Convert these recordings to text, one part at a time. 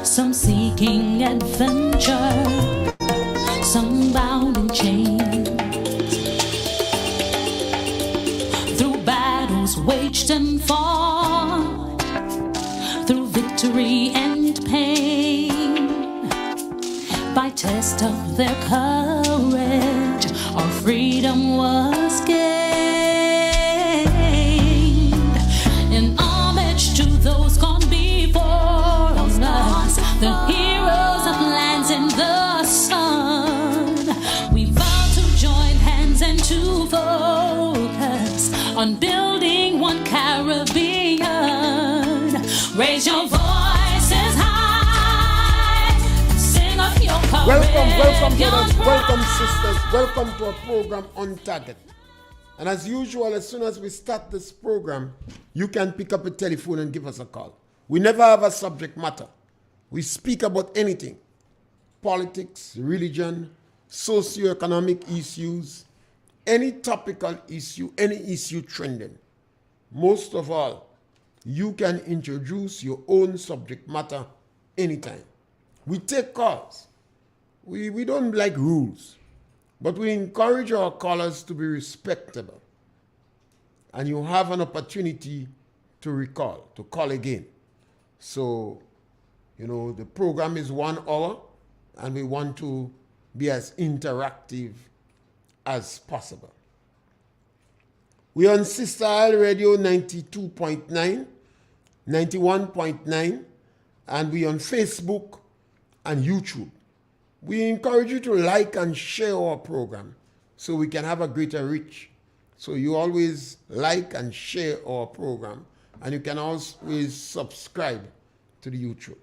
some seeking adventure, some bound in chains. Through battles waged and fought, through victory and pain, by test of their courage, our freedom was gained. In homage to those gone before us, the heroes of lands in the sun, we vow to join hands and to focus on building one Caribbean. Raise your voices high, sing of your courage. Welcome brothers, welcome sisters, welcome to our program On Target. And as usual, as soon as we start this program, you can pick up a telephone and give us a call. We never have a subject matter. We speak about anything: politics, religion, socioeconomic issues, any topical issue, any issue trending. Most of all, you can introduce your own subject matter anytime. We take calls. We don't like rules, but we encourage our callers to be respectable. And you have an opportunity to call again. So, the program is 1 hour, and we want to be as interactive as possible. We're on Sister Isle Radio 92.9, 91.9, and we're on Facebook and YouTube. We encourage you to like and share our program so we can have a greater reach. So you always like and share our program, and you can always subscribe to the YouTube.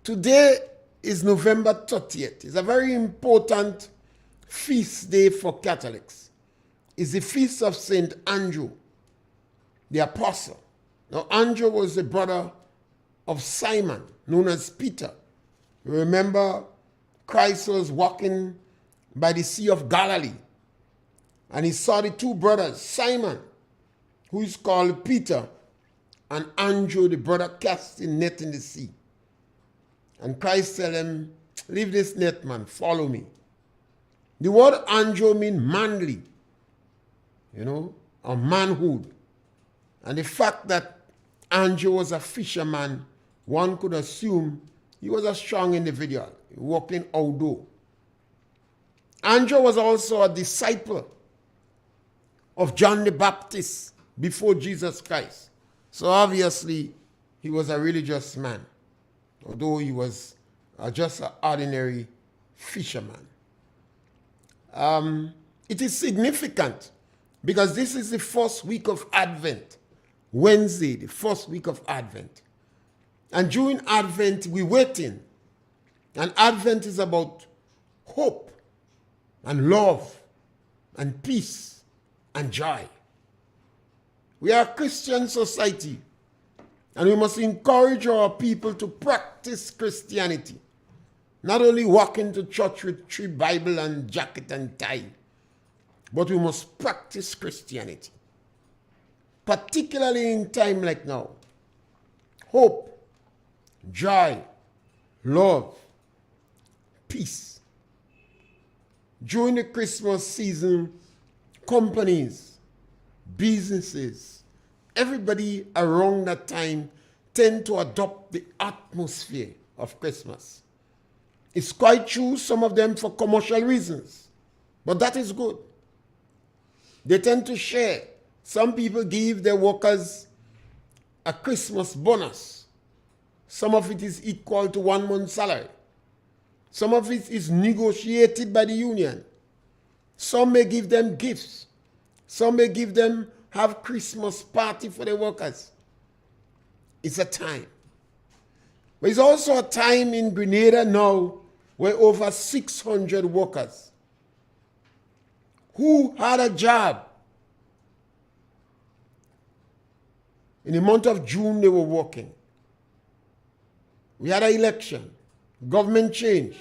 Today is November 30th. It's a very important feast day for Catholics. It's the feast of St. Andrew, the apostle. Now, Andrew was the brother of Simon, known as Peter. Remember, Christ was walking by the Sea of Galilee, and he saw the two brothers, Simon, who is called Peter, and Andrew, the brother, casting net in the sea. And Christ said him, "Leave this net, man, follow me." The word Andrew means manly, or manhood. And the fact that Andrew was a fisherman, one could assume he was a strong individual, walking outdoor. Andrew was also a disciple of John the Baptist before Jesus Christ. So obviously, he was a religious man, although he was just an ordinary fisherman. It is significant because this is the first week of Advent, Wednesday, the first week of Advent. And during Advent, we're waiting. And Advent is about hope and love and peace and joy. We are a Christian society, and we must encourage our people to practice Christianity. Not only walk into church with 3 Bible and jacket and tie, but we must practice Christianity. Particularly in time like now. Hope, joy, love, peace. During the Christmas season, companies, businesses, everybody around that time tend to adopt the atmosphere of Christmas. It's quite true, some of them for commercial reasons, but that is good. They tend to share. Some people give their workers a Christmas bonus. Some of it is equal to 1 month's salary. Some of it is negotiated by the union. Some may give them gifts. Some may have Christmas party for the workers. It's a time. But it's also a time in Grenada now where over 600 workers who had a job. In the month of June, they were working. We had an election, government change,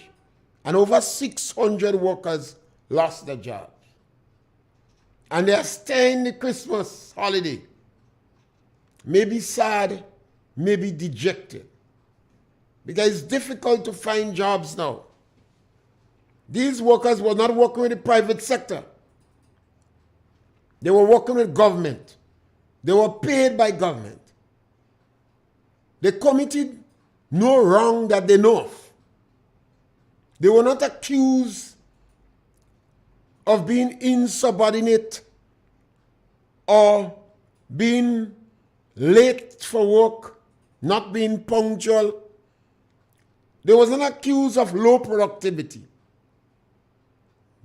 and over 600 workers lost their jobs. And they are staying the Christmas holiday. may be sad, may be dejected. Because it's difficult to find jobs now. These workers were not working with the private sector. They were working with government. They were paid by government. They committed no wrong that they know of. They were not accused of being insubordinate or being late for work, not being punctual. They was not accused of low productivity.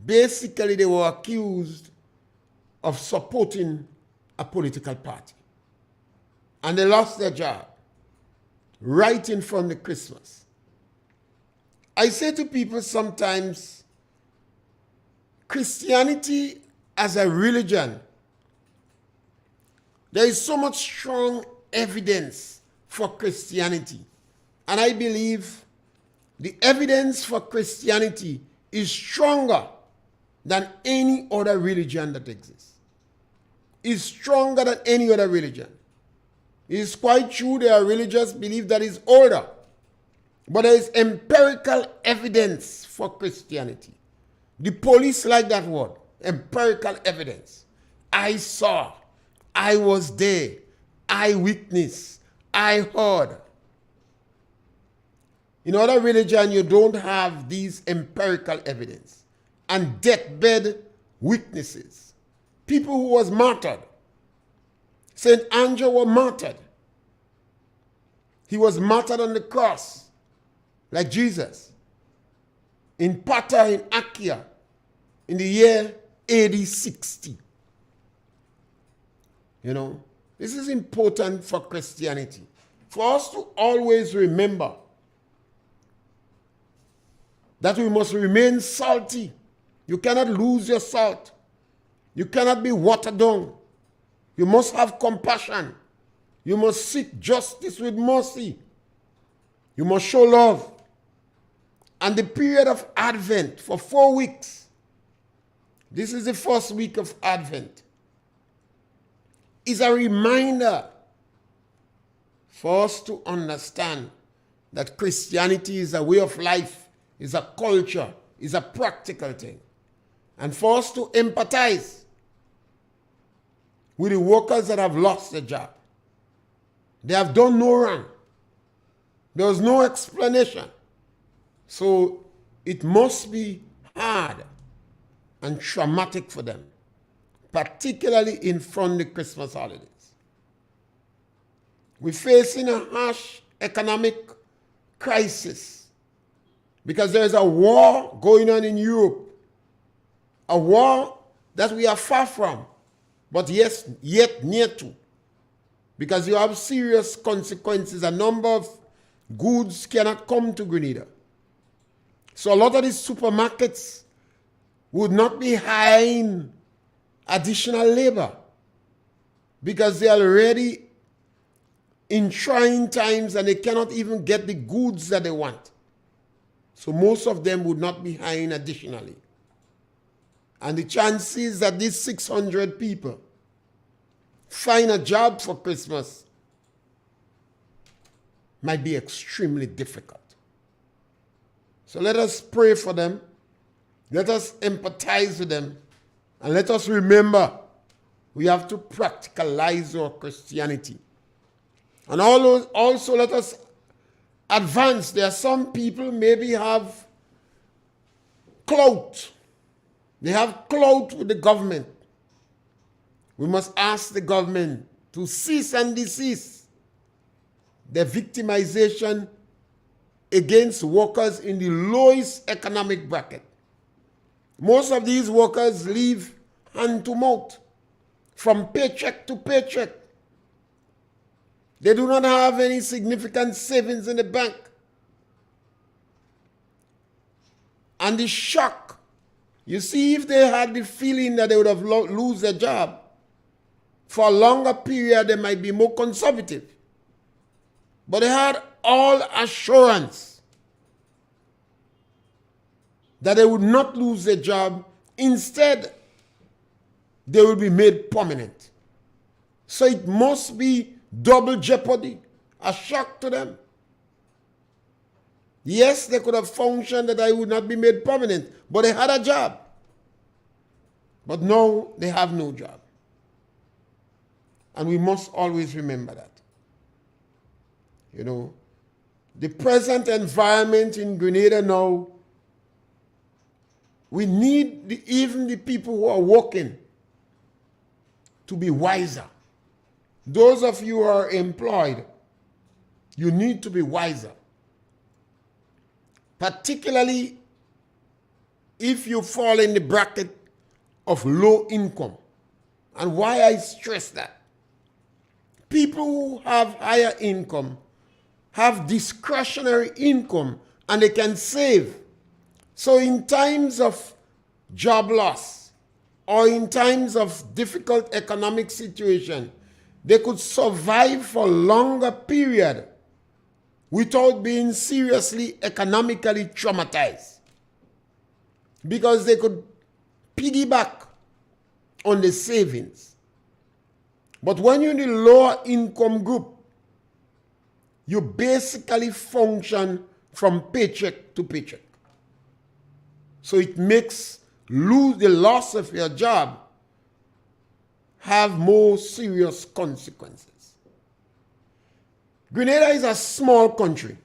Basically, they were accused of supporting a political party. And they lost their job right in front of Christmas. I say to people sometimes, Christianity as a religion, there is so much strong evidence for Christianity. And I believe the evidence for Christianity is stronger than any other religion that exists. Is stronger than any other religion. It is quite true there are religious belief that is older, but there is empirical evidence for Christianity. The police like that word, empirical evidence. I saw, I was there, I witnessed, I heard. In other religion, you don't have these empirical evidence and deathbed witnesses. People who was martyred. St. Andrew was martyred. He was martyred on the cross, like Jesus, in Pata in Achaia, in the year AD 60. You know, this is important for Christianity. For us to always remember that we must remain salty. You cannot lose your salt. You cannot be watered down. You must have compassion. You must seek justice with mercy. You must show love. And the period of Advent for 4 weeks, this is the first week of Advent, is a reminder for us to understand that Christianity is a way of life, is a culture, is a practical thing. And for us to empathize with the workers that have lost their job. They have done no wrong. There was no explanation. So it must be hard and traumatic for them, particularly in front of the Christmas holidays. We're facing a harsh economic crisis because there is a war going on in Europe, a war that we are far from, but yes, yet near to, because you have serious consequences. A number of goods cannot come to Grenada. So a lot of these supermarkets would not be hiring additional labor because they are already in trying times and they cannot even get the goods that they want. So most of them would not be hiring additionally. And the chances that these 600 people find a job for Christmas might be extremely difficult. So let us pray for them. Let us empathize with them. And let us remember we have to practicalize our Christianity. And also let us advance. There are some people maybe have clout. They have clout with the government. We must ask the government to cease and desist their victimization against workers in the lowest economic bracket. Most of these workers live hand to mouth, from paycheck to paycheck. They do not have any significant savings in the bank. And the shock, you see, if they had the feeling that they would have lose their job, for a longer period they might be more conservative. But they had all assurance that they would not lose their job. Instead, they will be made permanent. So it must be double jeopardy, a shock to them. Yes, they could have functioned that I would not be made permanent, but they had a job. But now they have no job. And we must always remember that. You know, the present environment in Grenada now, we need even the people who are working to be wiser. Those of you who are employed, you need to be wiser. Particularly if you fall in the bracket of low income. And why I stress that? People who have higher income have discretionary income and they can save. So in times of job loss or in times of difficult economic situation, they could survive for a longer period without being seriously economically traumatized. Because they could piggyback on the savings. But when you're in the lower income group, you basically function from paycheck to paycheck. So it makes the loss of your job have more serious consequences. Grenada is a small country.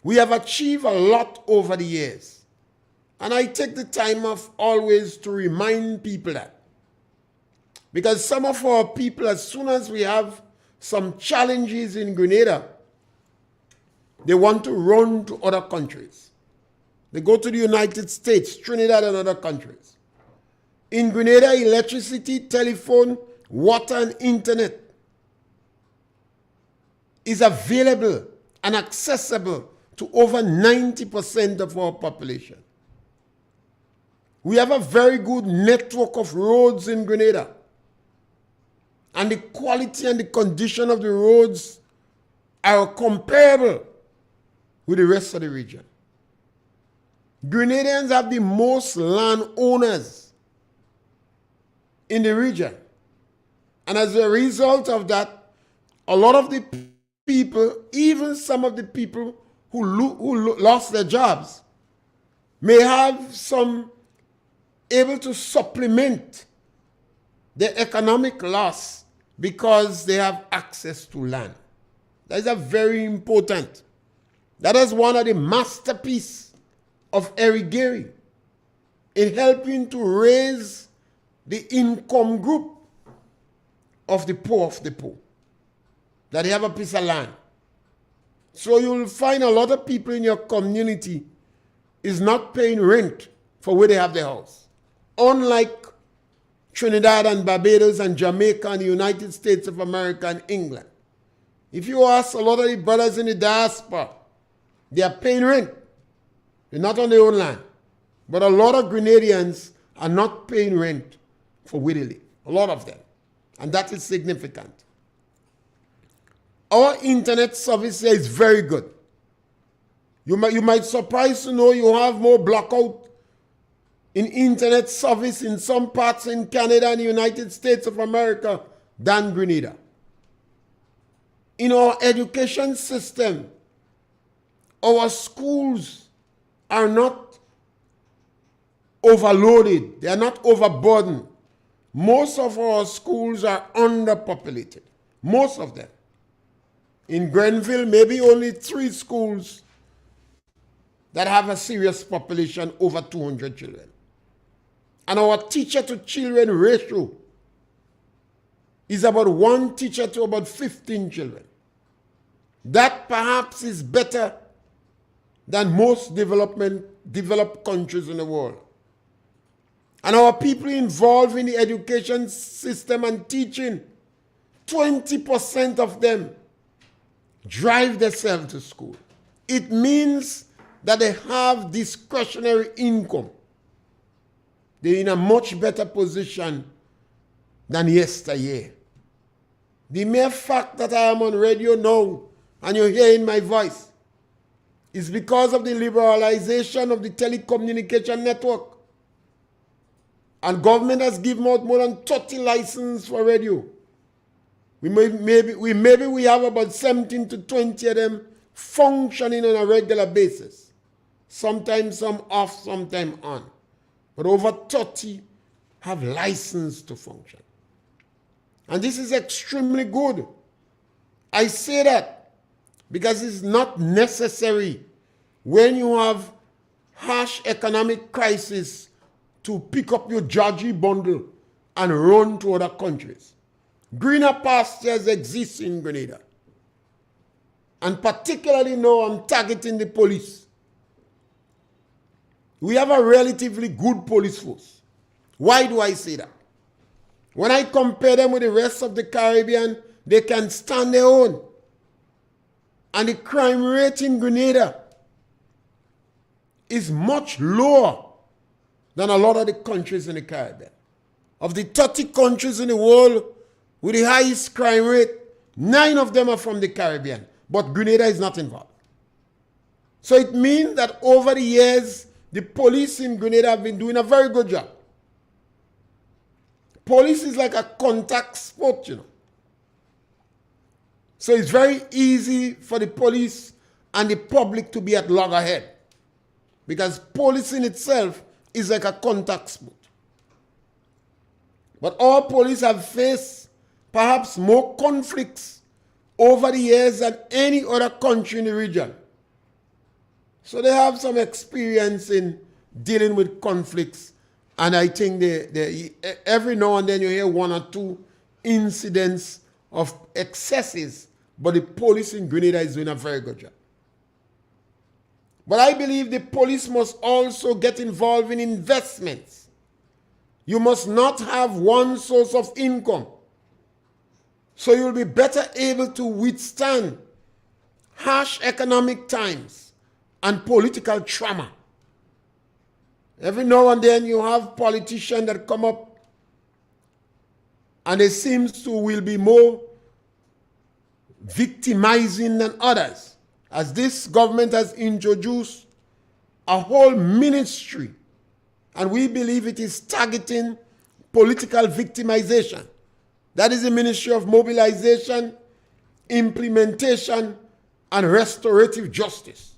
We have achieved a lot over the years. And I take the time of always to remind people that. Because some of our people, as soon as we have some challenges in Grenada, they want to run to other countries. They go to the United States, Trinidad, and other countries. In Grenada, electricity, telephone, water, and internet is available and accessible to over 90% of our population. We have a very good network of roads in Grenada. And the quality and the condition of the roads are comparable with the rest of the region. Grenadians have the most landowners in the region. And as a result of that, a lot of the people, even some of the people who lost their jobs, may have some able to supplement their economic loss because they have access to land. That is a very important. That is one of the masterpieces of Erigeri in helping to raise the income group of the poor, that they have a piece of land. So you'll find a lot of people in your community is not paying rent for where they have their house. Unlike Trinidad and Barbados and Jamaica and the United States of America and England. If you ask a lot of the brothers in the diaspora, they are paying rent. They're not on their own land. But a lot of Grenadians are not paying rent for where they live. A lot of them. And that is significant. Our internet service here is very good. You might surprise to know you have more blackout in internet service in some parts in Canada and the United States of America than Grenada. In our education system, our schools are not overloaded. They are not overburdened. Most of our schools are underpopulated. Most of them. In Grenville, maybe only 3 schools that have a serious population over 200 children. And our teacher-to-children ratio is about 1 teacher to about 15 children. That perhaps is better than most developed countries in the world. And our people involved in the education system and teaching, 20% of them drive themselves to school. It means that they have discretionary income. They're in a much better position than yesteryear. The mere fact that I am on radio now and you're hearing my voice is because of the liberalization of the telecommunication network. And government has given out more than 30 licenses for radio. We have about 17 to 20 of them functioning on a regular basis. Sometimes some off, sometimes on. But over 30 have license to function. And this is extremely good. I say that because it's not necessary when you have harsh economic crisis to pick up your Georgie bundle and run to other countries. Greener pastures exist in Grenada. And particularly now I'm targeting the police. We have a relatively good police force. Why do I say that? When I compare them with the rest of the Caribbean, they can stand their own. And the crime rate in Grenada is much lower than a lot of the countries in the Caribbean. Of the 30 countries in the world with the highest crime rate, 9 of them are from the Caribbean, but Grenada is not involved. So it means that over the years, the police in Grenada have been doing a very good job. Police is like a contact sport, you know. So it's very easy for the police and the public to be at loggerhead, because policing itself is like a contact sport. But our police have faced perhaps more conflicts over the years than any other country in the region. So they have some experience in dealing with conflicts, and I think they every now and then you hear 1 or 2 incidents of excesses, but the police in Grenada is doing a very good job. But I believe the police must also get involved in investments. You must not have one source of income. So you'll be better able to withstand harsh economic times and political trauma. Every now and then you have politicians that come up and they seem to will be more victimizing than others, as this government has introduced a whole ministry, and we believe it is targeting political victimization. That is the Ministry of Mobilization, Implementation, and Restorative Justice.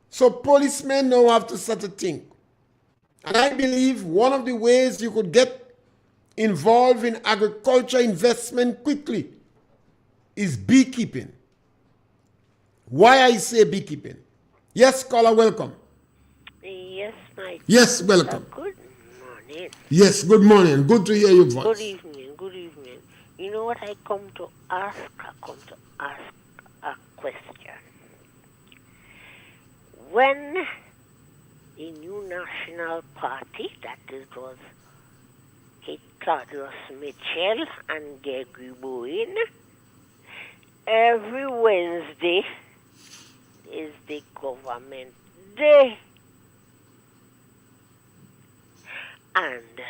So policemen now have to start to think. And I believe one of the ways you could get involved in agriculture investment quickly is beekeeping. Why I say beekeeping? Yes, caller, welcome. Yes, my. Yes, welcome. Good morning. Yes, good morning. Good to hear your voice. Good evening. Good evening. You know what I come to ask? I come to ask a question. When the new national party, that is, was Claudius Mitchell and Gregory Bowen, every Wednesday is the government day. And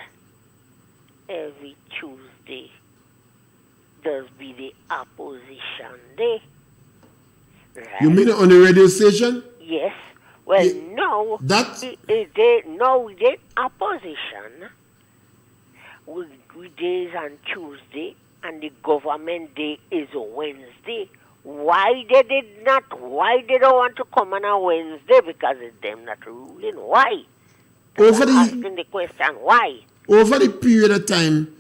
every Tuesday does be the opposition day. Right? You mean on the radio station? Yes. Well, Yeah, no. that- We did opposition. We days on Tuesday, and the government day is Wednesday. Why they did not? Why they don't want to come on a Wednesday? Because it's them not ruling. Why? Over Asking the the question, why? over the period of time,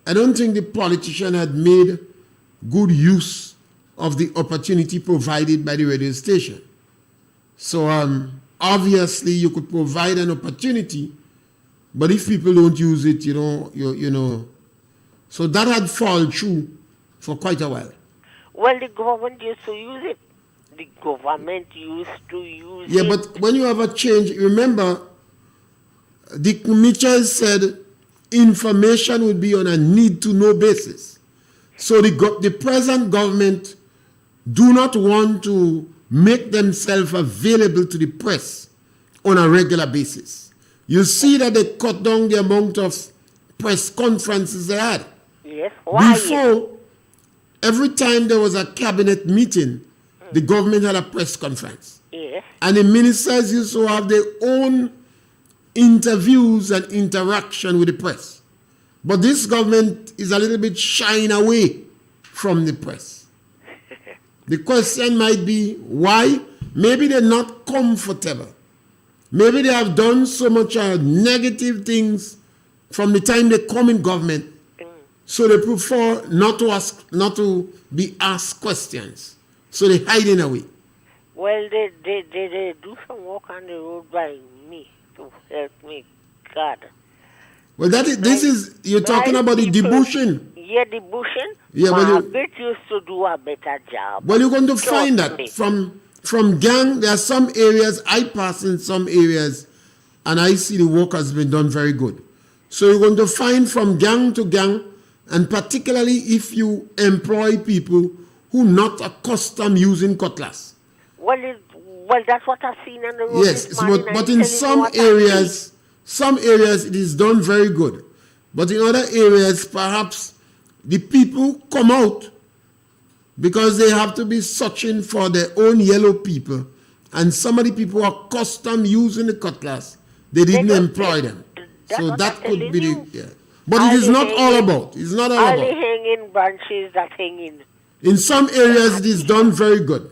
I don't think the politician had made good use of the opportunity provided by the radio station. So obviously you could provide an opportunity, but if people don't use it, you know. So that had fallen through for quite a while. Well, the government used to use it. The government used to use it. Yeah, but when you have a change, remember, Dick Mitchell said information would be on a need-to-know basis. So the present government do not want to make themselves available to the press on a regular basis. You see that they cut down the amount of press conferences they had. Yes, why? Before, every time there was a cabinet meeting, the government had a press conference. Yes. And the ministers used to have their own interviews and interaction with the press. But this government is a little bit shying away from the press. The question might be why? Maybe they're not comfortable. Maybe they have done so much negative things from the time they come in government, so they prefer not to be asked questions. So they hide in away. Well, they do some work on the road by me to help me, God. Well, you're talking about the debushing. Yeah, debushing. Yeah, Margaret used to do a better job. Well, you're going to find that from gang, there are some areas, I pass in some areas, and I see the work has been done very good. So you're going to find from gang to gang, and particularly if you employ people who not accustomed using cutlass. Well, that's what I've seen on the road. Yes, but in some areas it is done very good. But in other areas, perhaps the people come out because they have to be searching for their own yellow people. And some of the people are accustomed using the cutlass. They didn't employ them. So that could be the... Yeah. But it is not all about. It's not all about. All the hanging branches that hang in. In some areas, it is done very good.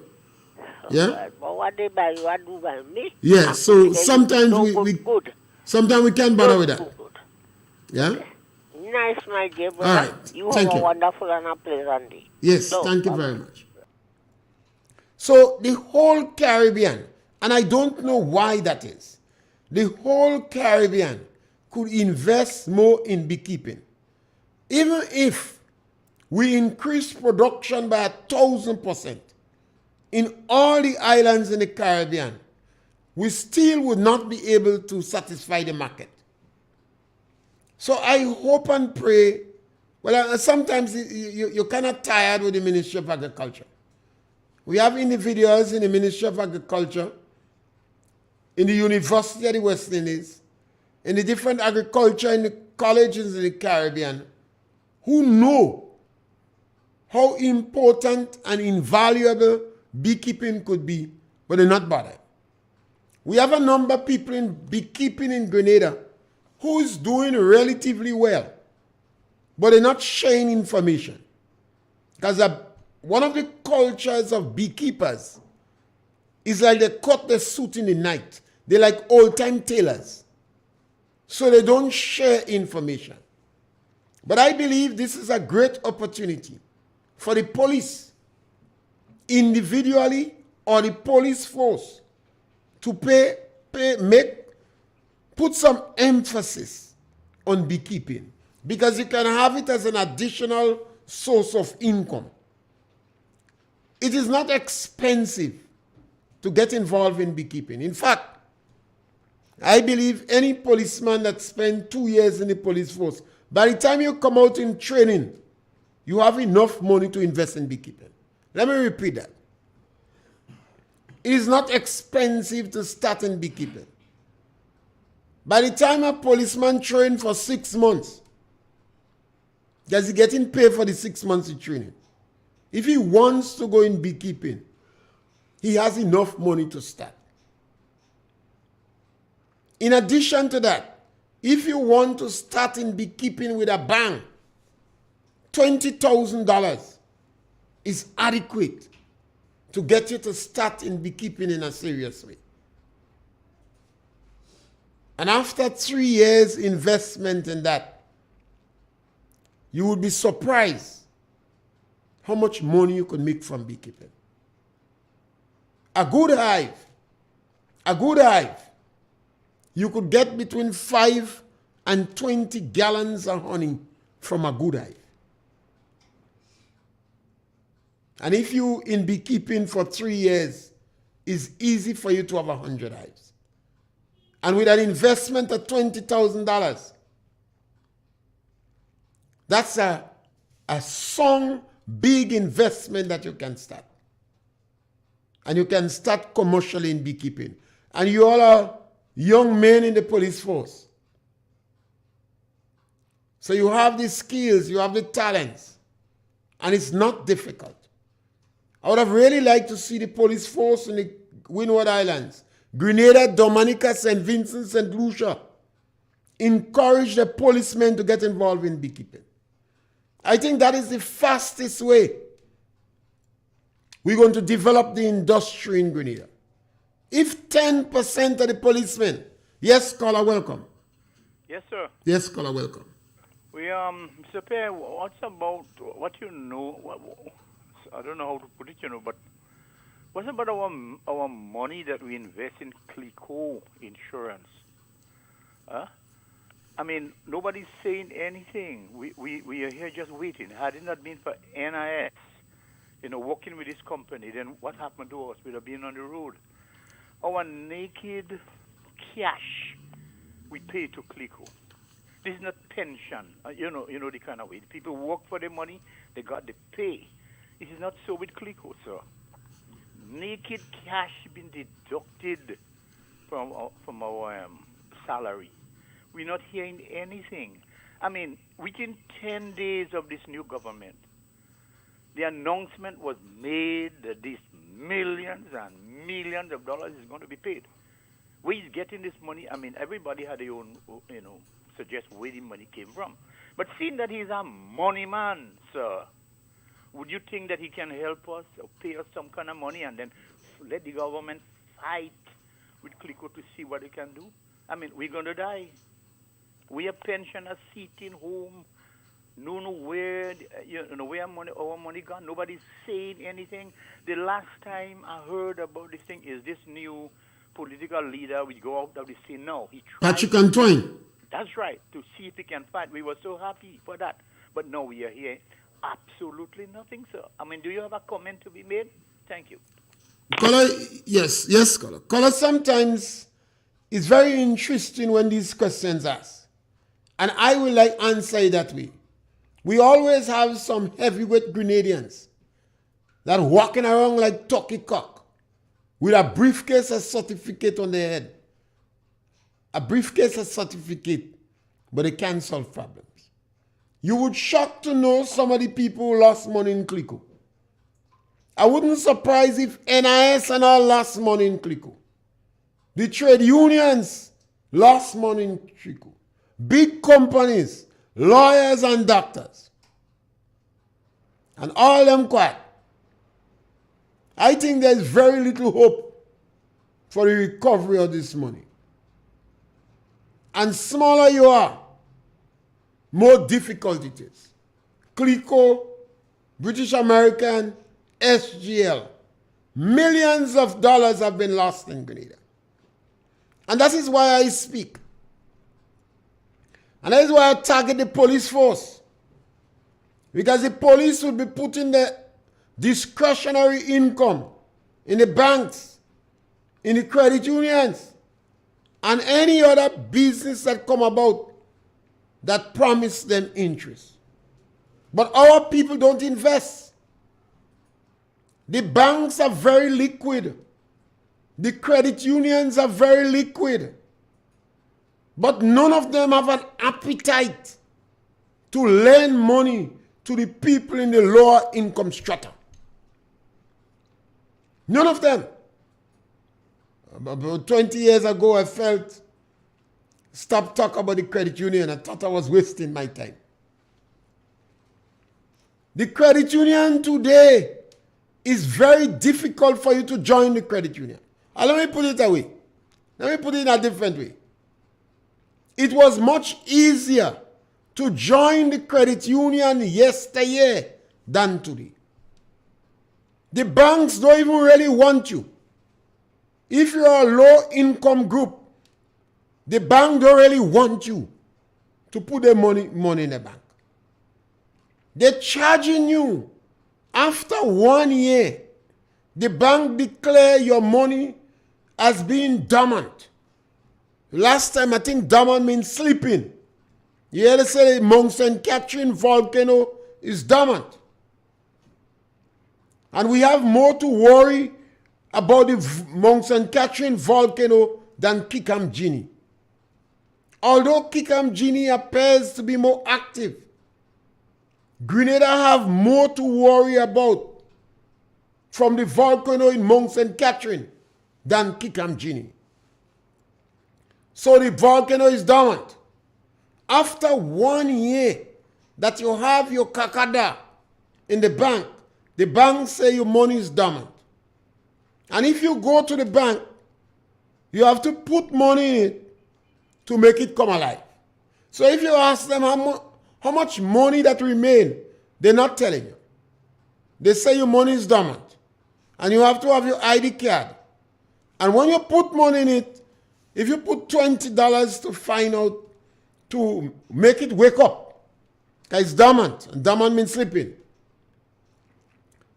Yeah? But what they buy, what do by me? Yeah, so sometimes we can't bother with that. Good. Yeah? Nice, my dear brother. All right. You have a wonderful and a pleasant day. Yes, thank you very much. So the whole Caribbean, and I don't know why that is, the whole Caribbean could invest more in beekeeping. Even if we increase production by 1,000% in all the islands in the Caribbean, we still would not be able to satisfy the market. So I hope and pray. Well, sometimes you're kind of tired with the Ministry of Agriculture. We have individuals in the Ministry of Agriculture, in the University of the West Indies, in the different agriculture in the colleges in the Caribbean, who know how important and invaluable beekeeping could be, but they're not bothered. We have a number of people in beekeeping in Grenada who is doing relatively well, but they're not sharing information. Because one of the cultures of beekeepers is like they cut their suit in the night. They're like old-time tailors. So they don't share information. But I believe this is a great opportunity for the police, individually, or the police force, to put some emphasis on beekeeping, because you can have it as an additional source of income. It is not expensive to get involved in beekeeping. In fact, I believe any policeman that spent 2 years in the police force, by the time you come out in training, you have enough money to invest in beekeeping. Let me repeat that. It is not expensive to start in beekeeping. By the time a policeman trained for 6 months, does he getting paid for the 6 months of training? If he wants to go in beekeeping, he has enough money to start. In addition to that, if you want to start in beekeeping with a bang, $20,000 is adequate to get you to start in beekeeping in a serious way. And after 3 years investment in that, you would be surprised how much money you could make from beekeeping. A good hive, you could get between 5 and 20 gallons of honey from a good hive. And if you in beekeeping for 3 years, it's easy for you to have 100 hives. And with an investment of $20,000, that's a big investment that you can start. And you can start commercially in beekeeping. And you all are young men in the police force. So you have the skills, you have the talents, and it's not difficult. I would have really liked to see the police force in the Windward Islands, Grenada, Dominica, St. Vincent, St. Lucia, encourage the policemen to get involved in beekeeping. I think that is the fastest way we're going to develop the industry in Grenada. If 10% of the policemen, yes, caller, welcome. Yes, sir. Yes, caller, welcome. We, Mr. Pierre, what's about what you know? I don't know how to put it, but what's about our money that we invest in CLICO insurance? I mean, nobody's saying anything. We are here just waiting. Had it not been for NIS, working with this company, then what happened to us? We'd have been on the road. Our naked cash we pay to CLICO. This is not pension. You know the kind of way. People work for their money, they got the pay. This is not so with CLICO, sir. Naked cash being deducted from our salary. We're not hearing anything. I mean, within 10 days of this new government, the announcement was made that these millions and millions of dollars is going to be paid. Where he's getting this money, I mean, everybody had their own, suggest where the money came from. But seeing that he's a money man, sir, would you think that he can help us or pay us some kind of money and then let the government fight with CLICO to see what they can do? I mean, we're going to die. We are pensioners sitting home, no know where, where our money gone. Nobody's saying anything. The last time I heard about this thing is this new political leader which go out of the scene now. He tried Patrick Antoine. That's right, to see if he can fight. We were so happy for that. But now we are here. Absolutely nothing, sir. I mean, do you have a comment to be made? Thank you. Caller, yes, caller. Caller, sometimes it's very interesting when these questions are asked. And I will answer it that way. We always have some heavyweight Grenadians that walking around like turkey cock with a briefcase of certificate on their head. A briefcase of certificate, but they can't solve problems. You would shock to know some of the people who lost money in CLICO. I wouldn't surprise if NIS and all lost money in CLICO. The trade unions lost money in CLICO. Big companies, lawyers and doctors. And all them quiet. I think there's very little hope for the recovery of this money. And smaller you are, more difficult it is. CLICO, British American, SGL. Millions of dollars have been lost in Grenada. And that is why I speak. And that is why I target the police force. Because the police will be putting the discretionary income in the banks, in the credit unions, and any other business that come about that promise them interest. But our people don't invest. The banks are very liquid. The credit unions are very liquid. But none of them have an appetite to lend money to the people in the lower income strata. None of them. About 20 years ago, I felt, stop talking about the credit union. I thought I was wasting my time. The credit union today is very difficult for you to join the credit union. And let me put it away. Let me put it in a different way. It was much easier to join the credit union yesteryear than today. The banks don't even really want you. If you're a low income group, the bank don't really want you to put their money in the bank. They're charging you. After 1 year, the bank declare your money as being dormant. Last time, I think dormant means sleeping. You hear they say Mount St. Catherine volcano is dormant. And we have more to worry about the Mount St. Catherine volcano than Kikam Genie. Although Kikam Genie appears to be more active, Grenada have more to worry about from the volcano in Mount St. Catherine than Kikam Genie. So the volcano is dormant. After 1 year, that you have your kakada in the bank say your money is dormant. And if you go to the bank, you have to put money in it to make it come alive. So if you ask them how much money that remain, they're not telling you. They say your money is dormant. And you have to have your ID card. And when you put money in it, if you put $20 to find out, to make it wake up, because it's dormant, and dormant means sleeping,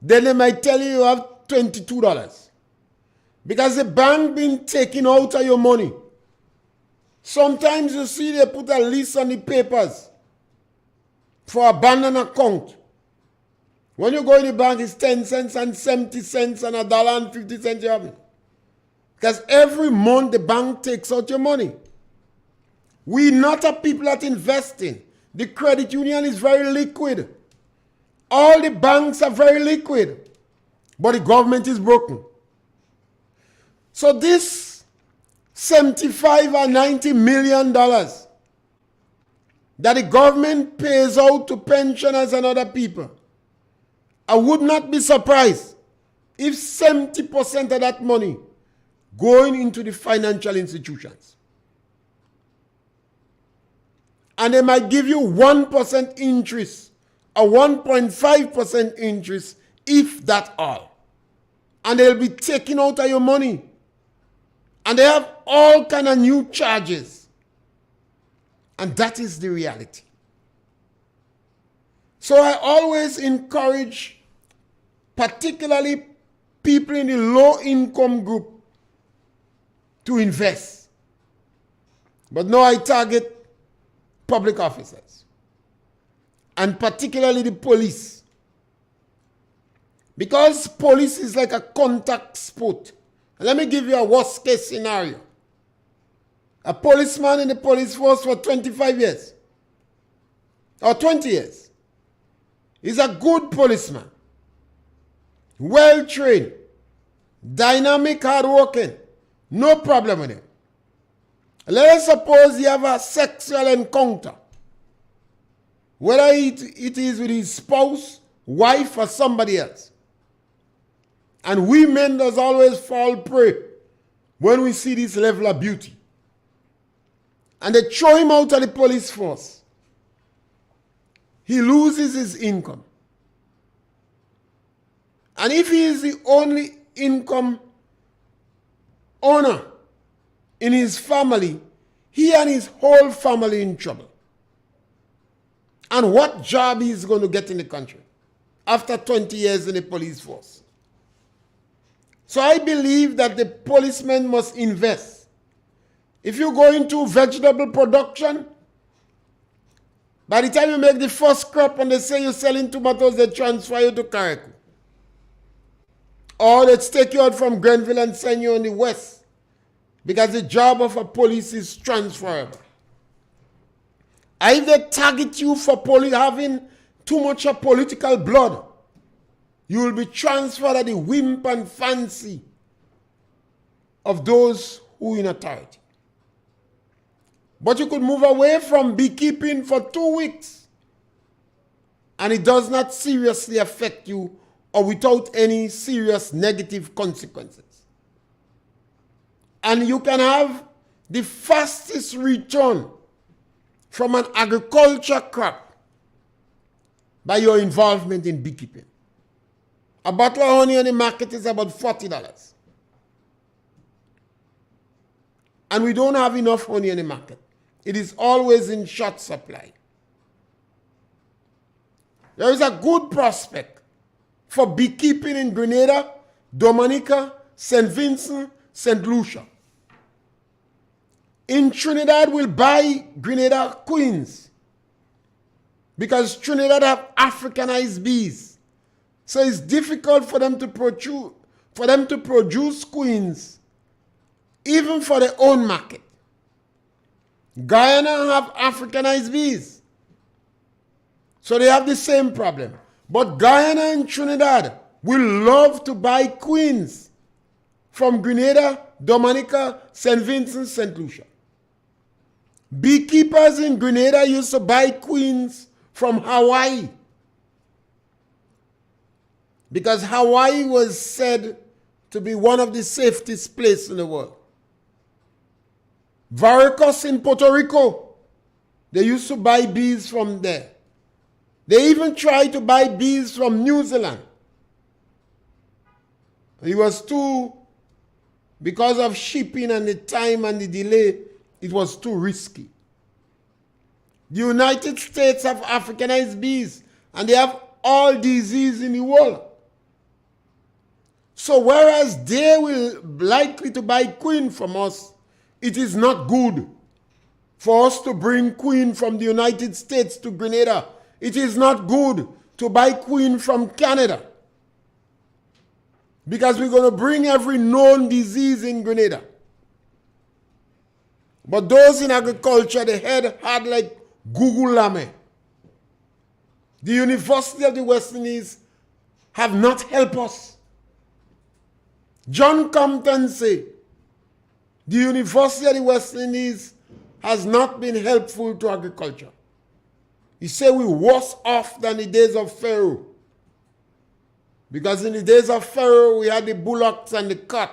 then they might tell you have $22. Because the bank been taking out of your money. Sometimes you see they put a list on the papers for abandoned account. When you go in the bank, it's 10 cents and 70 cents and $1.50 you have it. Because every month the bank takes out your money. We not a people that invest in. The credit union is very liquid. All the banks are very liquid. But the government is broken. So this $75 or $90 million that the government pays out to pensioners and other people, I would not be surprised if 70% of that money going into the financial institutions. And they might give you 1% interest or 1.5% interest, if that all. And they'll be taking out of your money. And they have all kind of new charges. And that is the reality. So I always encourage, particularly people in the low-income group, to invest. But now I target public officers, and particularly the police. Because police is like a contact sport. And let me give you a worst case scenario. A policeman in the police force for 25 years or 20 years. He's a good policeman, well trained, dynamic, hardworking, no problem with him. Let us suppose he have a sexual encounter, whether it is with his spouse, wife, or somebody else. And we men does always fall prey when we see this level of beauty. And they throw him out of the police force. He loses his income. And if he is the only income owner in his family, he and his whole family in trouble. And what job he's going to get in the country after 20 years in the police force? So I believe that the policemen must invest. If you go into vegetable production, by the time you make the first crop and they say you're selling tomatoes, they transfer you to Carriacou. Or they take you out from Grenville and send you in the west. Because the job of a police is transferable. And if they target you for having too much of political blood, you will be transferred at the whim and fancy of those who are in authority. But you could move away from beekeeping for 2 weeks, and it does not seriously affect you or without any serious negative consequences. And you can have the fastest return from an agriculture crop by your involvement in beekeeping. A bottle of honey on the market is about $40. And we don't have enough honey on the market. It is always in short supply. There is a good prospect for beekeeping in Grenada, Dominica, St. Vincent, St. Lucia. In Trinidad, we'll buy Grenada queens because Trinidad have Africanized bees. So it's difficult for them to produce queens, even for their own market. Guyana have Africanized bees. So they have the same problem. But Guyana and Trinidad will love to buy queens from Grenada, Dominica, St. Vincent, St. Lucia. Beekeepers in Grenada used to buy queens from Hawaii. Because Hawaii was said to be one of the safest places in the world. Varicos in Puerto Rico, they used to buy bees from there. They even tried to buy bees from New Zealand. It was too, because of shipping and the time and the delay, it was too risky. The United States have Africanized bees, and they have all disease in the world. So whereas they will likely to buy queen from us, it is not good for us to bring queen from the United States to Grenada. It is not good to buy queen from Canada, because we're going to bring every known disease in Grenada. But those in agriculture, the head had like Google Lame. The University of the West Indies have not helped us. John Compton said, the University of the West Indies has not been helpful to agriculture. He said we're worse off than the days of Pharaoh. Because in the days of Pharaoh, we had the bullocks and the cart.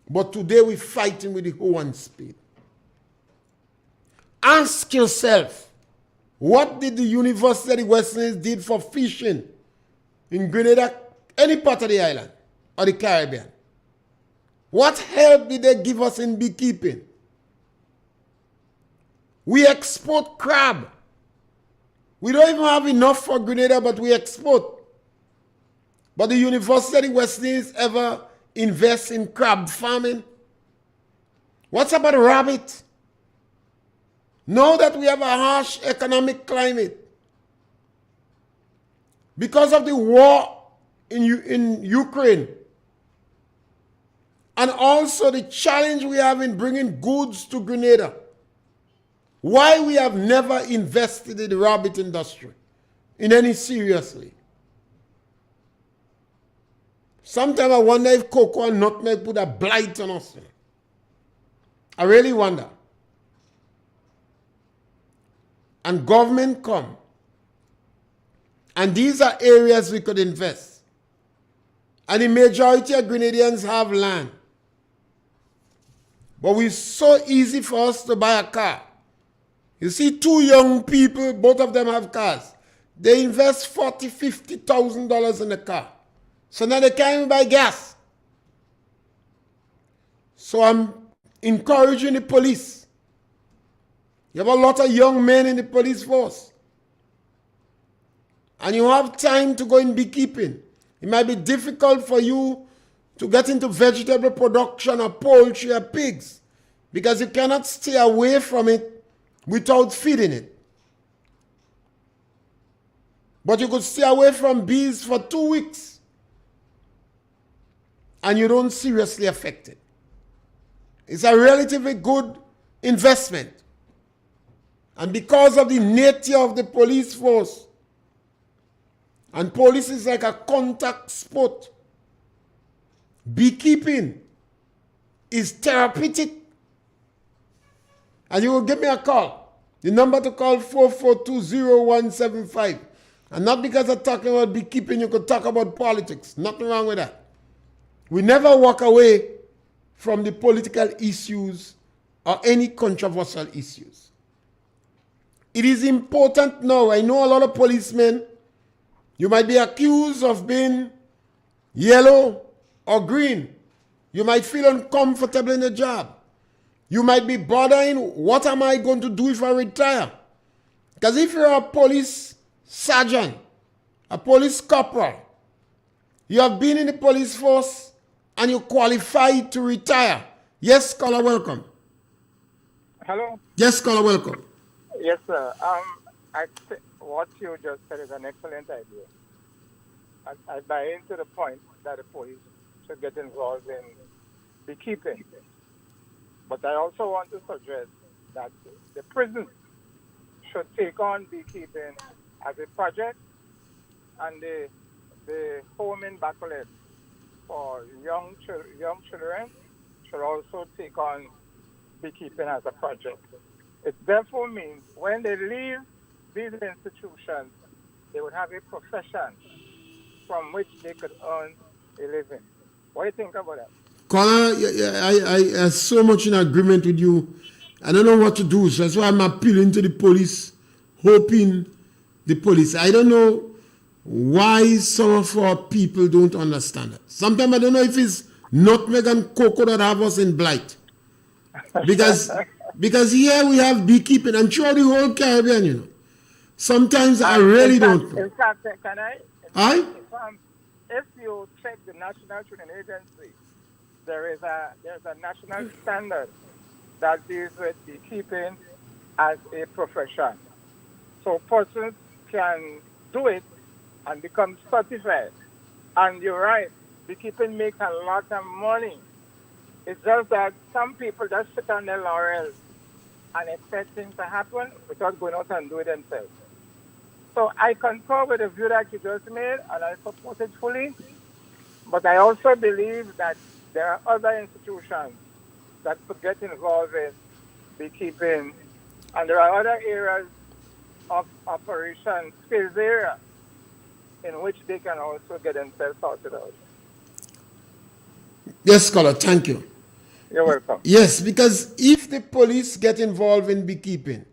But today we're fighting with the hoe and spade. Ask yourself, what did the University of the West Indies did for fishing in Grenada, any part of the island or the Caribbean? What help did they give us in beekeeping? We export crab. We don't even have enough for Grenada, but we export. But the University of the West Indies ever invest in crab farming? What's about rabbit? Now that we have a harsh economic climate, because of the war in Ukraine, and also the challenge we have in bringing goods to Grenada, why we have never invested in the rabbit industry in any seriously. Sometimes I wonder if cocoa and nutmeg put a blight on us. I really wonder. And government come. And these are areas we could invest. And the majority of Grenadians have land. But it's so easy for us to buy a car. You see two young people, both of them have cars. They invest $40,000, $50,000 in a car. So now they can't even buy gas. So I'm encouraging the police. You have a lot of young men in the police force. And you have time to go in beekeeping. It might be difficult for you to get into vegetable production or poultry or pigs, because you cannot stay away from it without feeding it. But you could stay away from bees for 2 weeks and you don't seriously affect it. It's a relatively good investment. And because of the nature of the police force, and police is like a contact sport, beekeeping is therapeutic. And you will give me a call. The number to call 4420175. And not because I'm talking about beekeeping, you could talk about politics. Nothing wrong with that. We never walk away from the political issues or any controversial issues. It is important now. I know a lot of policemen, you might be accused of being yellow or green. You might feel uncomfortable in the job. You might be bothering, what am I going to do if I retire? Because if you're a police sergeant, a police corporal, you have been in the police force and you qualified to retire. Yes, caller, welcome. Hello. Yes, caller, welcome. Yes, sir. What you just said is an excellent idea. I buy into the point that the police should get involved in beekeeping. But I also want to suggest that the prison should take on beekeeping as a project, and the home in Bacolod for young children should also take on beekeeping as a project. It therefore means when they leave these institutions, they would have a profession from which they could earn a living. What do you think about that? Connor, I am so much in agreement with you. I don't know what to do. So that's why I'm appealing to the police, hoping the police. I don't know why some of our people don't understand it. Sometimes I don't know if it's nutmeg and cocoa that have us in blight. Because here we have beekeeping and throughout the whole Caribbean, you know. Sometimes I really don't know. In fact, can I? Aye? If you check the National Training Agency, there's a national standard that deals with beekeeping as a profession. So persons can do it and become certified. And you're right, beekeeping makes a lot of money. It's just that some people just sit on their laurels and expect things to happen without going out and do it themselves. So I concur with the view that you just made, and I support it fully. But I also believe that there are other institutions that could get involved in beekeeping, and there are other areas of operation, skills area, in which they can also get themselves sorted out. Yes, Scholar, thank you. You're welcome. Yes, because if the police get involved in beekeeping,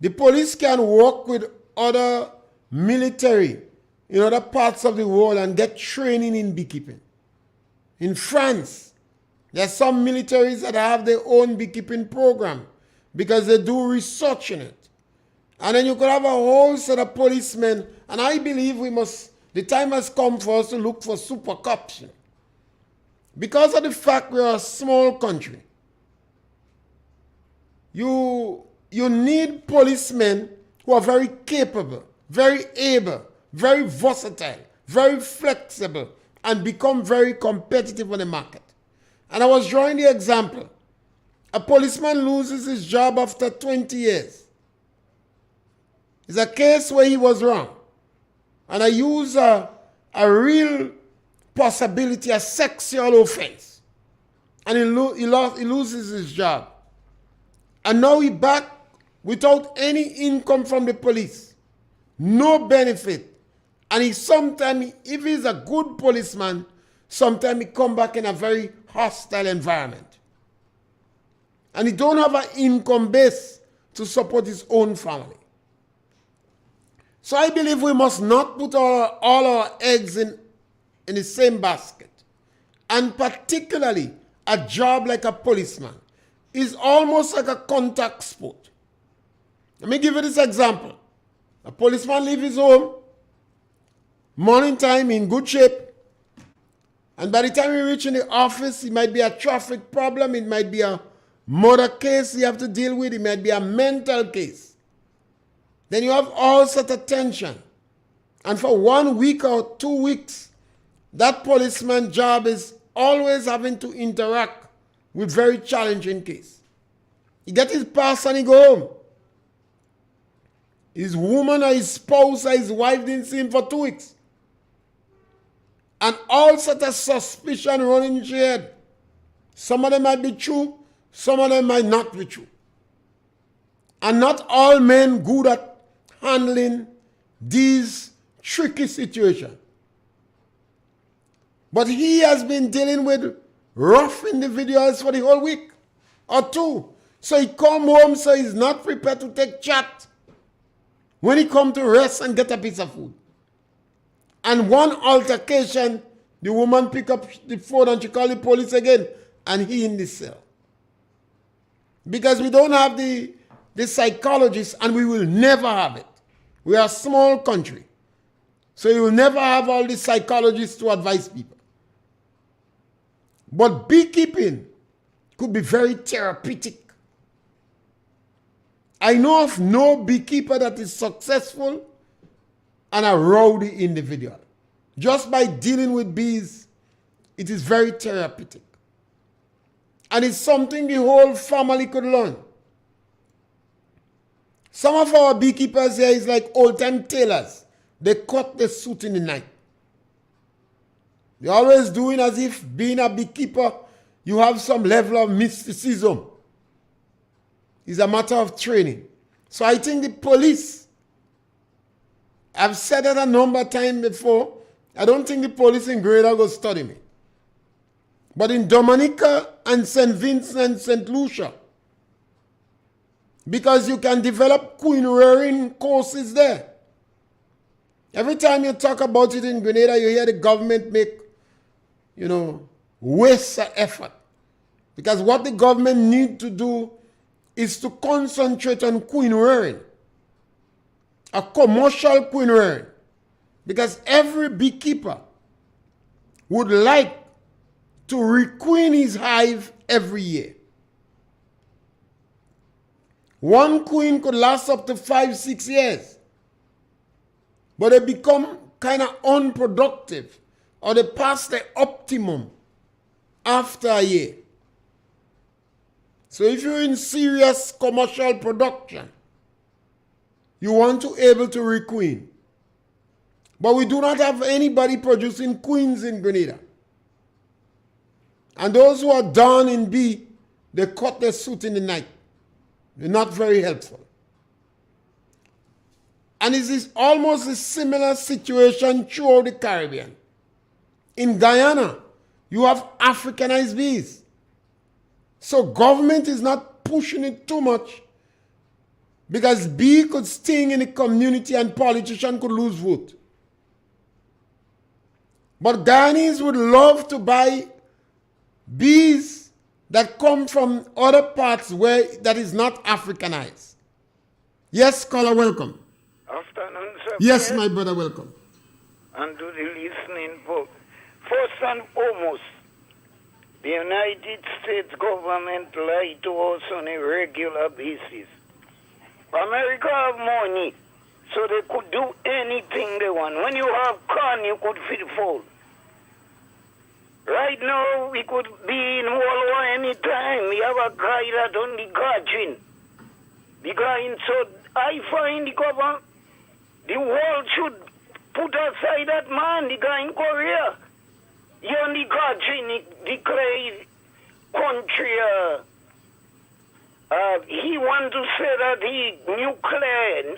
the police can work with other military in other parts of the world and get training in beekeeping. In France, there are some militaries that have their own beekeeping program because they do research in it. And then you could have a whole set of policemen, and I believe the time has come for us to look for super cops. Because of the fact we are a small country, you need policemen who are very capable, very able, very versatile, very flexible, and become very competitive on the market. And I was drawing the example. A policeman loses his job after 20 years. It's a case where he was wrong. And I use a real possibility, a sexual offense. And he loses his job. And now he's back without any income from the police. No benefit. And he sometimes, if he's a good policeman, sometimes he come back in a very hostile environment. And he don't have an income base to support his own family. So I believe we must not put all our eggs in the same basket. And particularly, a job like a policeman is almost like a contact sport. Let me give you this example. A policeman leaves his home, morning time in good shape, and by the time he reaches in the office, it might be a traffic problem, it might be a murder case you have to deal with, it might be a mental case. Then you have all sorts of tension. And for 1 week or 2 weeks, that policeman's job is always having to interact with very challenging case. He gets his pass and he go home. His woman or his spouse or his wife didn't see him for 2 weeks. And all sorts of suspicion running in your head. Some of them might be true, some of them might not be true. And not all men good at handling these tricky situations. But he has been dealing with rough individuals for the whole week or two. So he come home, so he's not prepared to take chat when he come to rest and get a piece of food. And one altercation, the woman pick up the phone and she call the police again, and he in the cell. Because we don't have the psychologists, and we will never have it. We are a small country. So you will never have all the psychologists to advise people. But beekeeping could be very therapeutic. I know of no beekeeper that is successful and a rowdy individual. Just by dealing with bees, it is very therapeutic. And it's something the whole family could learn. Some of our beekeepers here is like old-time tailors. They cut the suit in the night. They're always doing as if being a beekeeper, you have some level of mysticism. It's a matter of training. So I think the police I've said that a number of times before. I don't think the police in Grenada go study me. But in Dominica and St. Vincent and St. Lucia, because you can develop queen rearing courses there. Every time you talk about it in Grenada, you hear the government make, waste of effort. Because what the government need to do is to concentrate on queen rearing. A commercial queen rearing. Because every beekeeper would like to requeen his hive every year. One queen could last up to 5-6 years. But they become kind of unproductive, or they pass the optimum after a year. So if you're in serious commercial production, you want to be able to requeen. But we do not have anybody producing queens in Grenada. And those who are down in bee, they cut their suit in the night. They're not very helpful. And it is almost a similar situation throughout the Caribbean. In Guyana, you have Africanized bees. So government is not pushing it too much, because bee could sting in the community and politicians could lose vote. But Guyanese would love to buy bees that come from other parts where that is not Africanized. Yes, caller, welcome. Afternoon, sir. Yes, Pierre, my brother, welcome. and to the listening folks. First and foremost, the United States government lie to us on a regular basis. America have money, so they could do anything they want. When you have corn, you could feed full. Right now, we could be in World War any time. We have a guy that only garging. The guy, so I find the world should put aside that man, the guy in Korea. He only garging, he declared country. He want to say that he nuclear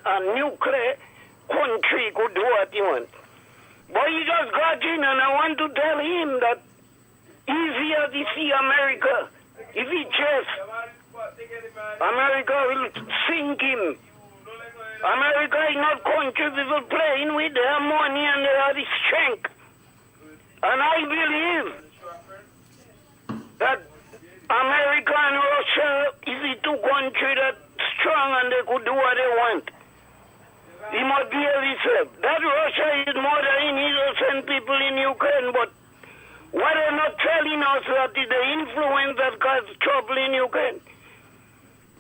country could do what he want. But he just garging, and I want to tell him that easier to see America. If he just, America will sink him. America is not country people playing with their money and their strength. And I believe that America and Russia is the two countries that strong and they could do what they want. He must be himself. That Russia is more than innocent people in Ukraine, but what they're not telling us that is the influence that causes trouble in Ukraine.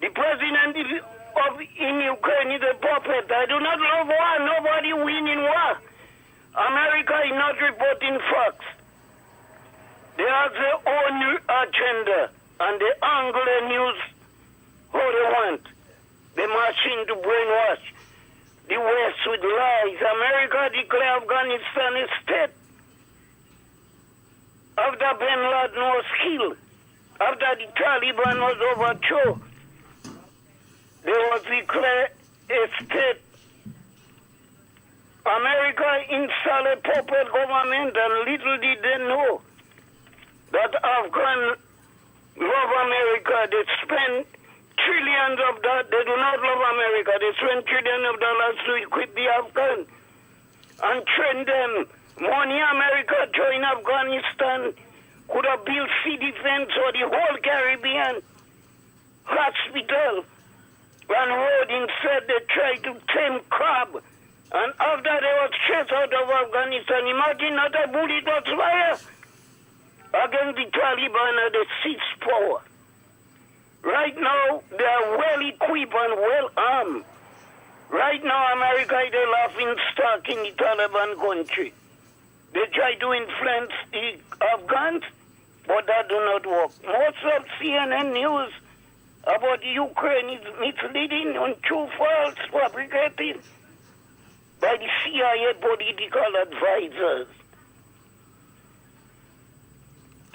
The president in Ukraine is a puppet. I do not love war. Nobody win in war. America is not reporting facts. They have their own agenda, and they angle the news how they want. They machine to brainwash the West with lies. America declared Afghanistan a state. After bin Laden was killed, after the Taliban was overthrown, they was declared a state. America installed a puppet government, and little did they know that Afghan love America. They spend trillions of dollars. They do not love America. They spend trillions of dollars to equip the Afghan and train them. Money America join Afghanistan could have built sea defense for the whole Caribbean, hospital, and road. Instead, they tried to tame crab. And after they were chased out of Afghanistan, imagine not a bullet was fired against the Taliban and the seized power. Right now, they are well equipped and well armed. Right now, America is a laughing stock in the Taliban country. They try to influence the Afghans, but that do not work. Most of CNN news about Ukraine is misleading, untrue, false, fabricated by the CIA political advisors.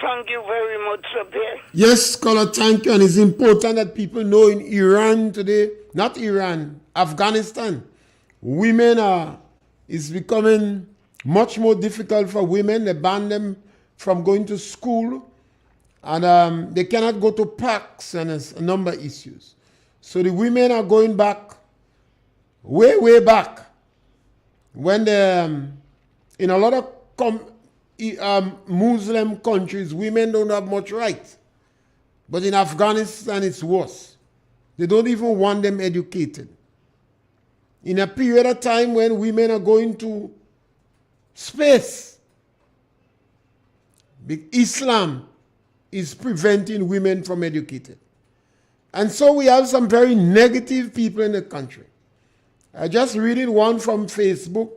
Thank you very much, Sir Pierre. Yes, scholar, thank you. And it's important that people know in Iran today, not Iran, Afghanistan, women are It's becoming much more difficult for women. They ban them from going to school, and they cannot go to parks, and there's a number of issues. So the women are going back, way, way back, when they, in a lot of Muslim countries, women don't have much right. But in Afghanistan, it's worse. They don't even want them educated. In a period of time when women are going to space, Islam is preventing women from educating. And so we have some very negative people in the country. I just read one from Facebook.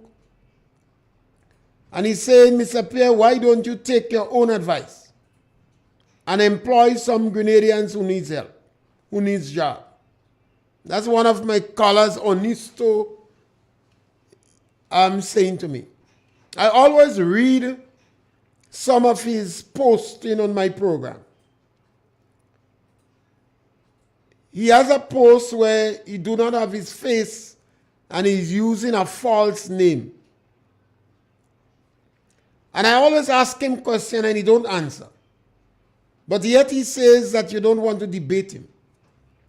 And he's saying, Mr. Pierre, why don't you take your own advice and employ some Grenadians who needs help, who needs job? That's one of my callers, Onisto, saying to me. I always read some of his posting on my program. He has a post where he do not have his face and he's using a false name. And I always ask him questions and he don't answer. But yet he says that you don't want to debate him.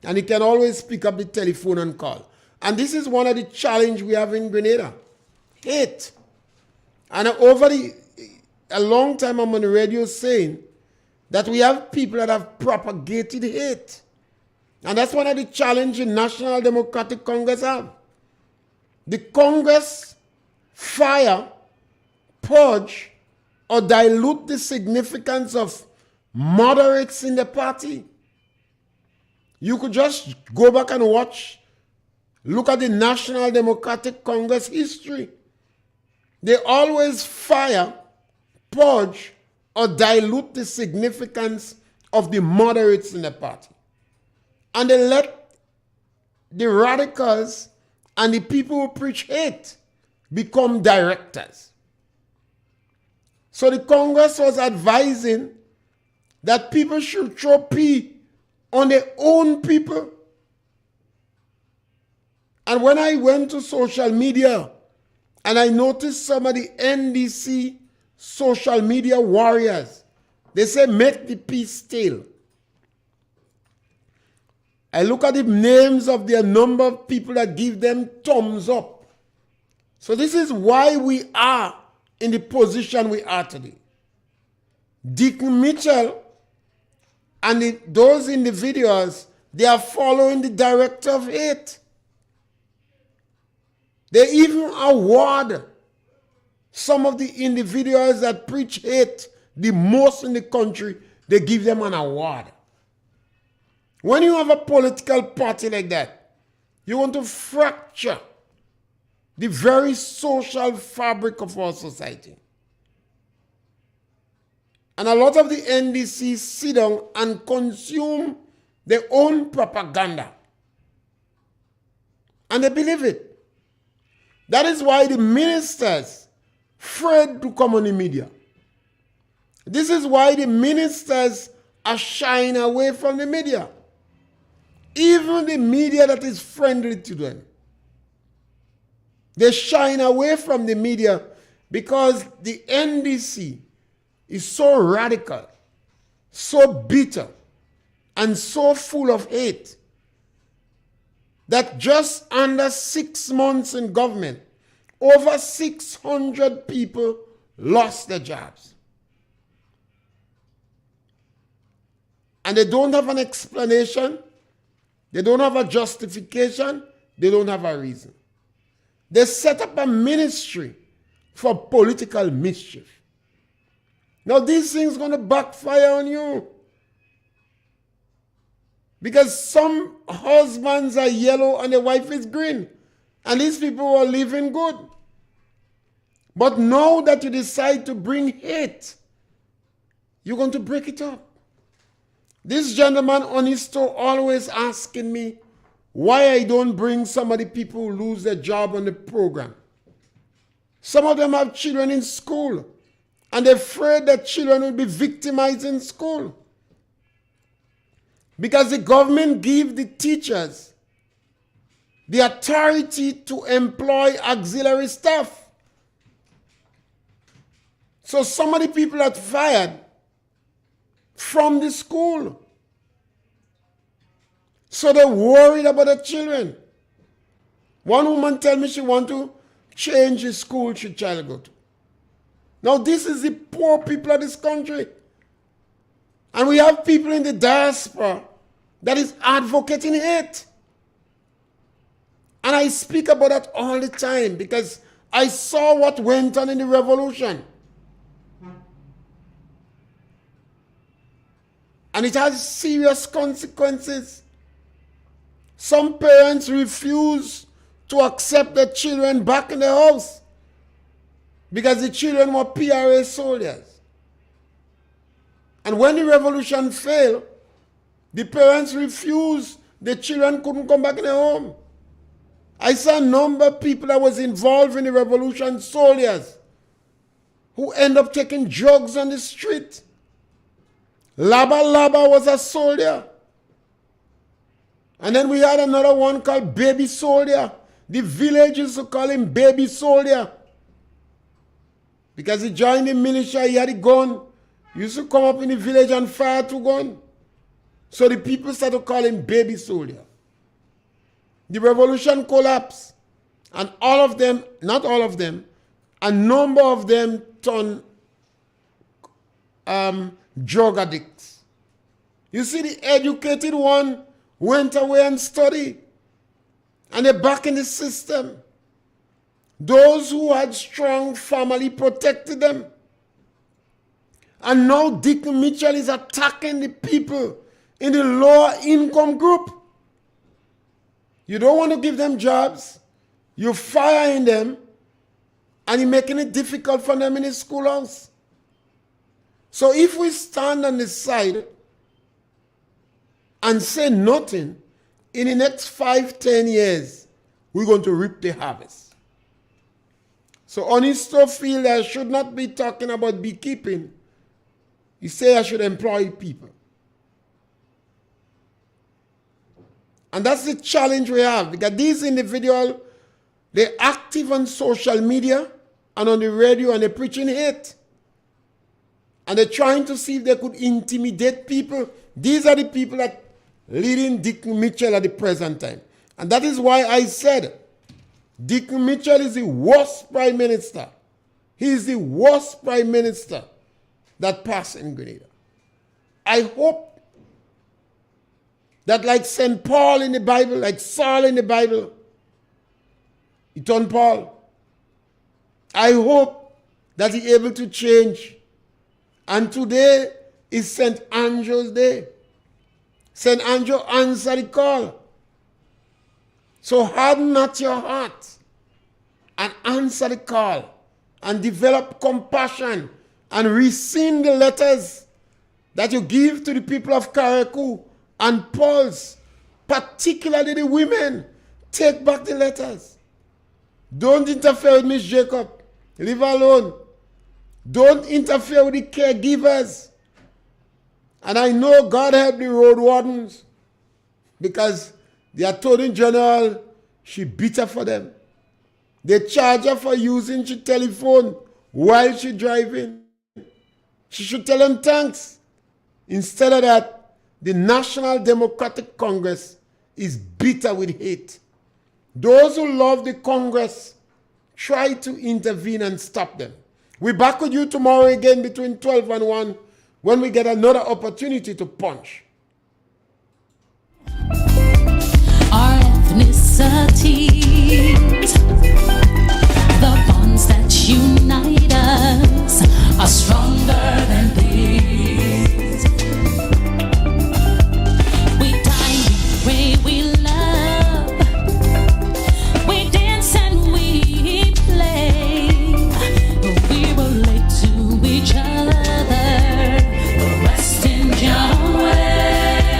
And he can always pick up the telephone and call. And this is one of the challenges we have in Grenada. Hate. And a long time I'm on the radio saying that we have people that have propagated hate. And that's one of the challenges National Democratic Congress have. The Congress fire, purge, or dilute the significance of moderates in the party. You could just go back and look at the National Democratic Congress history. They always fire, purge, or dilute the significance of the moderates in the party. And they let the radicals and the people who preach hate become directors. So the Congress was advising that people should throw pee on their own people. And when I went to social media and I noticed some of the NDC social media warriors, they say make the pee still. I look at the names of their number of people that give them thumbs up. So this is why we are in the position we are today. Deacon Mitchell and those individuals, they are following the director of hate. They even award some of the individuals that preach hate the most in the country, they give them an award. When you have a political party like that, you want to fracture the very social fabric of our society. And a lot of the NDC sit down and consume their own propaganda. And they believe it. That is why the ministers afraid to come on the media. This is why the ministers are shying away from the media. Even the media that is friendly to them. They shine away from the media because the NDC is so radical, so bitter, and so full of hate that just under 6 months in government, over 600 people lost their jobs. And they don't have an explanation. They don't have a justification. They don't have a reason. They set up a ministry for political mischief. Now these things are going to backfire on you. Because some husbands are yellow and the wife is green. And these people are living good. But now that you decide to bring hate, you're going to break it up. This gentleman, Onisto, always asking me why I don't bring some of the people who lose their job on the program. Some of them have children in school, and they're afraid that children will be victimized in school. Because the government gives the teachers the authority to employ auxiliary staff. So some of the people are fired from the school. So they're worried about the children. One woman tell me she want to change the school she child go to. Now this is the poor people of this country. And we have people in the diaspora that is advocating it. And I speak about that all the time because I saw what went on in the revolution. And it has serious consequences. Some parents refuse to accept their children back in the house because the children were PRA soldiers. And when the revolution failed, the parents refused. The children couldn't come back in their home. I saw a number of people that was involved in the revolution, soldiers, who end up taking drugs on the street. Laba was a soldier. And then we had another one called Baby Soldier. The village used to call him Baby Soldier. Because he joined the militia, he had a gun. He used to come up in the village and fire two guns. So the people started to call him Baby Soldier. The revolution collapsed. And all of them, not all of them, a number of them turned drug addicts. You see, the educated one went away and studied. And they're back in the system. Those who had strong family protected them. And now Dick Mitchell is attacking the people in the lower income group. You don't want to give them jobs. You're firing them. And you're making it difficult for them in the schoolhouse. So if we stand on the side and say nothing, in the next 5-10 years, we're going to reap the harvest. So Onisto feel I should not be talking about beekeeping. He say I should employ people. And that's the challenge we have, because these individuals, they're active on social media and on the radio, and they're preaching hate. And they're trying to see if they could intimidate people. These are the people that leading Dick Mitchell at the present time. And that is why I said Dick Mitchell is the worst prime minister. He is the worst prime minister that passed in Grenada. I hope that like St. Paul in the Bible, like Saul in the Bible, he turned Paul. I hope that he's able to change. And today is St. Andrew's Day. St. Andrew answered the call. So harden not your heart and answer the call and develop compassion and rescind the letters that you give to the people of Karakou and Pulse, particularly the women. Take back the letters. Don't interfere with Miss Jacob. Leave her alone. Don't interfere with the caregivers. And I know God help the road wardens, because the Attorney General, she beat her for them. They charge her for using her telephone while she driving. She should tell them thanks. Instead of that, the National Democratic Congress is bitter with hate. Those who love the Congress try to intervene and stop them. We're back with you tomorrow again between 12 and 1 when we get another opportunity to punch. Our ethnicities, the bonds that unite us are stronger than